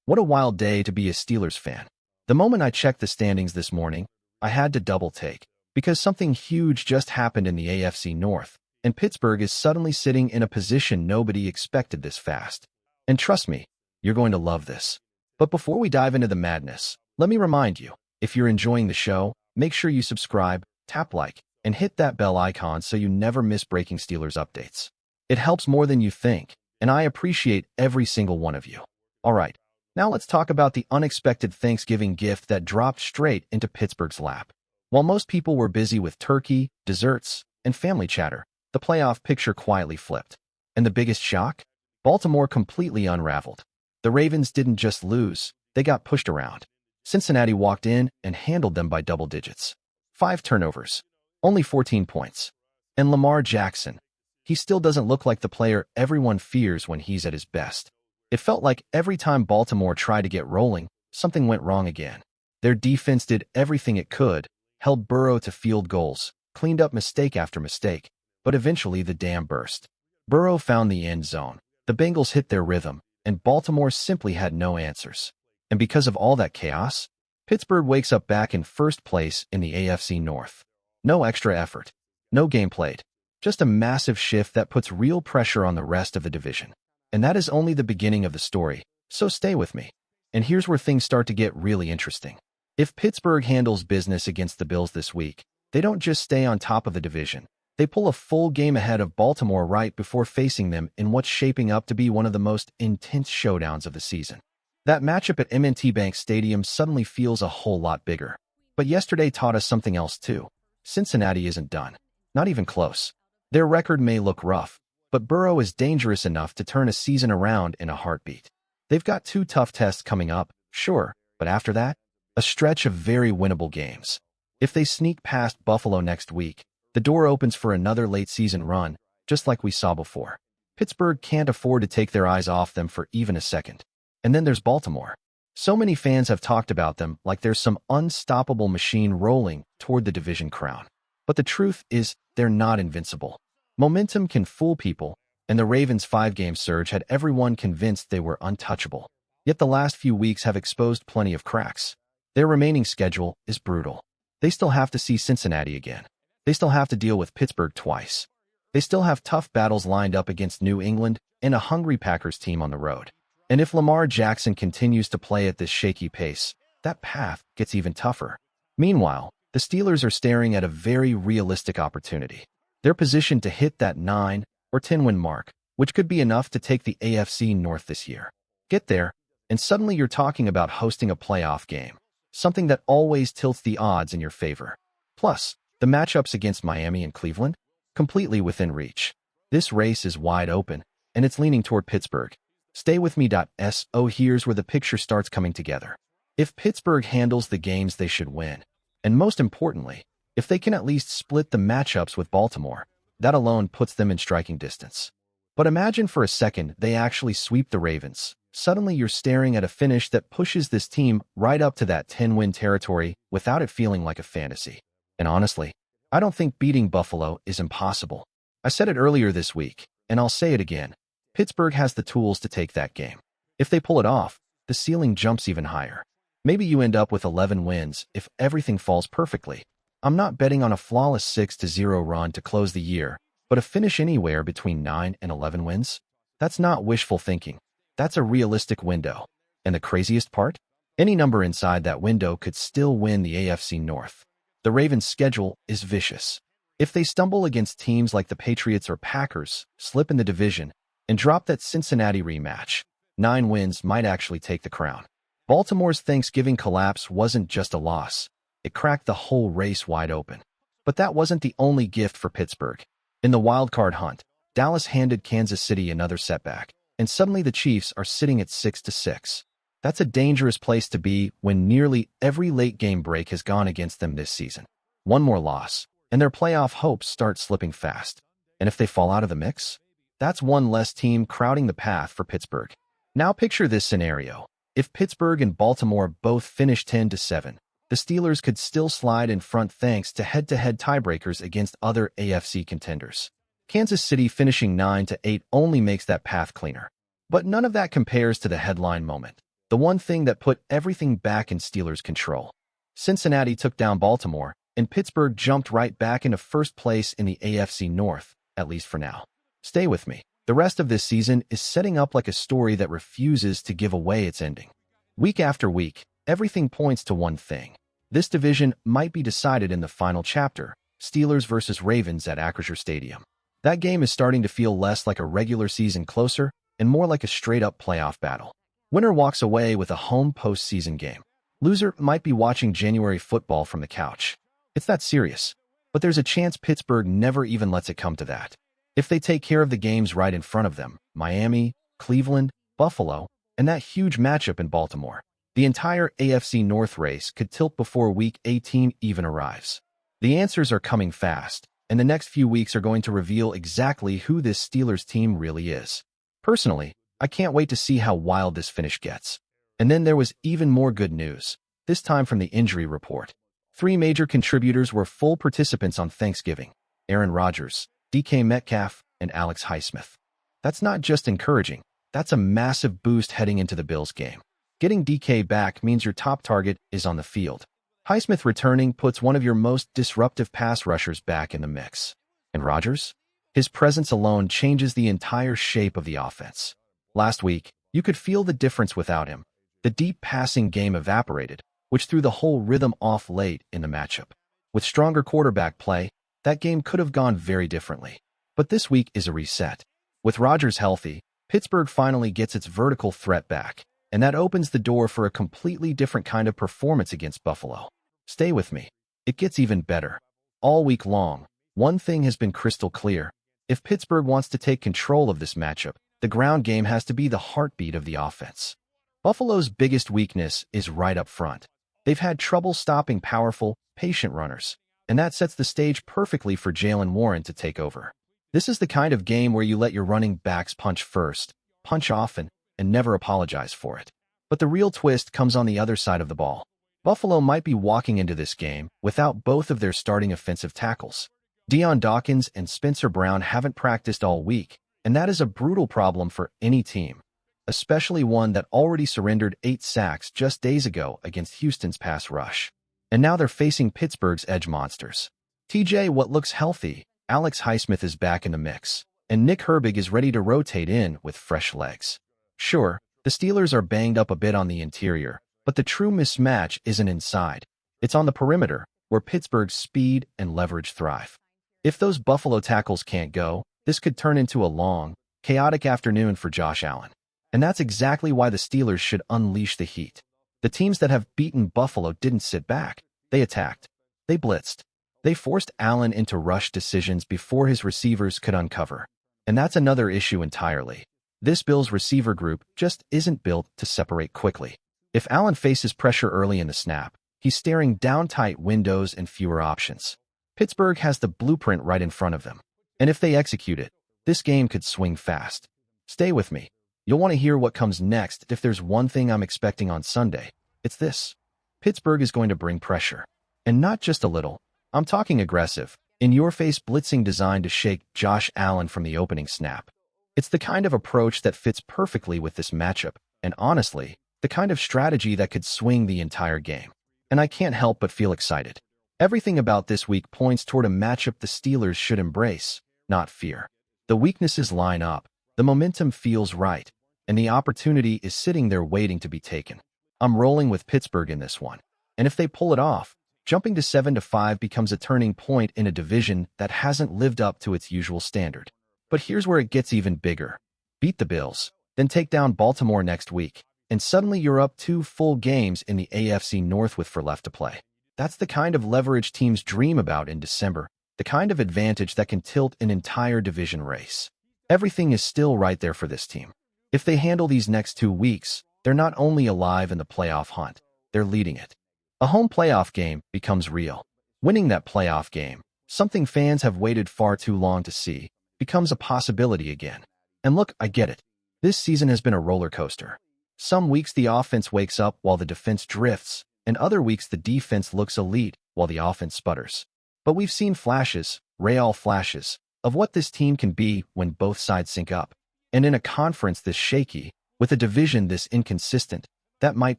What a wild day to be a Steelers fan. The moment I checked the standings this morning, I had to double take, because something huge just happened in the AFC North, and Pittsburgh is suddenly sitting in a position nobody expected this fast. And trust me, you're going to love this. But before we dive into the madness, let me remind you, if you're enjoying the show, make sure you subscribe, tap like, and hit that bell icon so you never miss breaking Steelers updates. It helps more than you think, and I appreciate every single one of you. All right, now let's talk about the unexpected Thanksgiving gift that dropped straight into Pittsburgh's lap. While most people were busy with turkey, desserts, and family chatter, the playoff picture quietly flipped. And the biggest shock? Baltimore completely unraveled. The Ravens didn't just lose, they got pushed around. Cincinnati walked in and handled them by double digits. 5 turnovers, only 14 points. And Lamar Jackson, he still doesn't look like the player everyone fears when he's at his best. It felt like every time Baltimore tried to get rolling, something went wrong again. Their defense did everything it could, held Burrow to field goals, cleaned up mistake after mistake, but eventually the dam burst. Burrow found the end zone, the Bengals hit their rhythm, and Baltimore simply had no answers. And because of all that chaos, Pittsburgh wakes up back in first place in the AFC North. No extra effort, no game played, just a massive shift that puts real pressure on the rest of the division. And that is only the beginning of the story, so stay with me. And here's where things start to get really interesting. If Pittsburgh handles business against the Bills this week, they don't just stay on top of the division. They pull a full game ahead of Baltimore right before facing them in what's shaping up to be one of the most intense showdowns of the season. That matchup at M&T Bank Stadium suddenly feels a whole lot bigger. But yesterday taught us something else too. Cincinnati isn't done. Not even close. Their record may look rough, but Burrow is dangerous enough to turn a season around in a heartbeat. They've got 2 tough tests coming up, sure, but after that, a stretch of very winnable games. If they sneak past Buffalo next week, the door opens for another late-season run, just like we saw before. Pittsburgh can't afford to take their eyes off them for even a second. And then there's Baltimore. So many fans have talked about them like there's some unstoppable machine rolling toward the division crown. But the truth is, they're not invincible. Momentum can fool people, and the Ravens' 5-game surge had everyone convinced they were untouchable. Yet the last few weeks have exposed plenty of cracks. Their remaining schedule is brutal. They still have to see Cincinnati again. They still have to deal with Pittsburgh twice. They still have tough battles lined up against New England and a hungry Packers team on the road. And if Lamar Jackson continues to play at this shaky pace, that path gets even tougher. Meanwhile, the Steelers are staring at a very realistic opportunity. They're positioned to hit that 9 or 10-win mark, which could be enough to take the AFC North this year. Get there, and suddenly you're talking about hosting a playoff game, something that always tilts the odds in your favor. Plus, the matchups against Miami and Cleveland? Completely within reach. This race is wide open, and it's leaning toward Pittsburgh. Stay with me. So here's where the picture starts coming together. If Pittsburgh handles the games they should win, and most importantly, if they can at least split the matchups with Baltimore, that alone puts them in striking distance. But imagine for a second they actually sweep the Ravens. Suddenly you're staring at a finish that pushes this team right up to that 10-win territory without it feeling like a fantasy. And honestly, I don't think beating Buffalo is impossible. I said it earlier this week, and I'll say it again. Pittsburgh has the tools to take that game. If they pull it off, the ceiling jumps even higher. Maybe you end up with 11 wins if everything falls perfectly. I'm not betting on a flawless 6-0 run to close the year, but a finish anywhere between 9 and 11 wins? That's not wishful thinking. That's a realistic window. And the craziest part? Any number inside that window could still win the AFC North. The Ravens' schedule is vicious. If they stumble against teams like the Patriots or Packers, slip in the division, and drop that Cincinnati rematch, 9 wins might actually take the crown. Baltimore's Thanksgiving collapse wasn't just a loss. It cracked the whole race wide open. But that wasn't the only gift for Pittsburgh. In the wildcard hunt, Dallas handed Kansas City another setback, and suddenly the Chiefs are sitting at 6-6. That's a dangerous place to be when nearly every late-game break has gone against them this season. One more loss, and their playoff hopes start slipping fast. And if they fall out of the mix, that's one less team crowding the path for Pittsburgh. Now picture this scenario. If Pittsburgh and Baltimore both finish 10-7, the Steelers could still slide in front thanks to head-to-head tiebreakers against other AFC contenders. Kansas City finishing 9-8 only makes that path cleaner. But none of that compares to the headline moment. the one thing that put everything back in Steelers' control. Cincinnati took down Baltimore, and Pittsburgh jumped right back into first place in the AFC North, at least for now. Stay with me. The rest of this season is setting up like a story that refuses to give away its ending. Week after week, everything points to one thing. This division might be decided in the final chapter, Steelers versus Ravens at Acrisure Stadium. That game is starting to feel less like a regular season closer and more like a straight-up playoff battle. Winner walks away with a home postseason game. Loser might be watching January football from the couch. It's that serious. But there's a chance Pittsburgh never even lets it come to that. If they take care of the games right in front of them, Miami, Cleveland, Buffalo, and that huge matchup in Baltimore, the entire AFC North race could tilt before Week 18 even arrives. The answers are coming fast, and the next few weeks are going to reveal exactly who this Steelers team really is. Personally, I can't wait to see how wild this finish gets. And then there was even more good news, this time from the injury report. 3 major contributors were full participants on Thanksgiving: Aaron Rodgers, DK Metcalf, and Highsmith. That's not just encouraging, that's a massive boost heading into the Bills game. Getting DK back means your top target is on the field. Highsmith returning puts one of your most disruptive pass rushers back in the mix. And Rodgers? His presence alone changes the entire shape of the offense. Last week, you could feel the difference without him. The deep passing game evaporated, which threw the whole rhythm off late in the matchup. With stronger quarterback play, that game could have gone very differently. But this week is a reset. With Rodgers healthy, Pittsburgh finally gets its vertical threat back, and that opens the door for a completely different kind of performance against Buffalo. Stay with me. It gets even better. All week long, one thing has been crystal clear. If Pittsburgh wants to take control of this matchup, the ground game has to be the heartbeat of the offense. Buffalo's biggest weakness is right up front. They've had trouble stopping powerful, patient runners, and that sets the stage perfectly for Jaylen Warren to take over. This is the kind of game where you let your running backs punch first, punch often, and never apologize for it. But the real twist comes on the other side of the ball. Buffalo might be walking into this game without both of their starting offensive tackles. Deion Dawkins and Spencer Brown haven't practiced all week, and that is a brutal problem for any team, especially one that already surrendered 8 sacks just days ago against Houston's pass rush. And now they're facing Pittsburgh's edge monsters. TJ Watt looks healthy, Highsmith is back in the mix, and Nick Herbig is ready to rotate in with fresh legs. Sure, the Steelers are banged up a bit on the interior, but the true mismatch isn't inside. It's on the perimeter, where Pittsburgh's speed and leverage thrive. If those Buffalo tackles can't go, this could turn into a long, chaotic afternoon for Josh Allen. And that's exactly why the Steelers should unleash the heat. The teams that have beaten Buffalo didn't sit back. They attacked. They blitzed. They forced Allen into rush decisions before his receivers could uncover. And that's another issue entirely. This Bills receiver group just isn't built to separate quickly. If Allen faces pressure early in the snap, he's staring down tight windows and fewer options. Pittsburgh has the blueprint right in front of them. And if they execute it, this game could swing fast. Stay with me. You'll want to hear what comes next. If there's one thing I'm expecting on Sunday, it's this. Pittsburgh is going to bring pressure. And not just a little. I'm talking aggressive, in-your-face blitzing designed to shake Josh Allen from the opening snap. It's the kind of approach that fits perfectly with this matchup, and honestly, the kind of strategy that could swing the entire game. And I can't help but feel excited. Everything about this week points toward a matchup the Steelers should embrace, not fear. The weaknesses line up, the momentum feels right, and the opportunity is sitting there waiting to be taken. I'm rolling with Pittsburgh in this one. And if they pull it off, jumping to 7-5 becomes a turning point in a division that hasn't lived up to its usual standard. But here's where it gets even bigger. Beat the Bills, then take down Baltimore next week, and suddenly you're up 2 full games in the AFC North with 4 left to play. That's the kind of leverage teams dream about in December, the kind of advantage that can tilt an entire division race. Everything is still right there for this team. If they handle these next 2 weeks, they're not only alive in the playoff hunt, they're leading it. A home playoff game becomes real. Winning that playoff game, something fans have waited far too long to see, becomes a possibility again. And look, I get it. This season has been a roller coaster. Some weeks the offense wakes up while the defense drifts, and other weeks the defense looks elite while the offense sputters. But we've seen flashes, real flashes, of what this team can be when both sides sync up. And in a conference this shaky, with a division this inconsistent, that might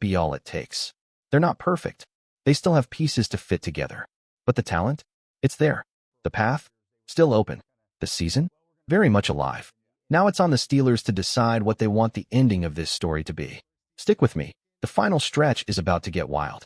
be all it takes. They're not perfect. They still have pieces to fit together. But the talent? It's there. The path? Still open. The season? Very much alive. Now it's on the Steelers to decide what they want the ending of this story to be. Stick with me. The final stretch is about to get wild.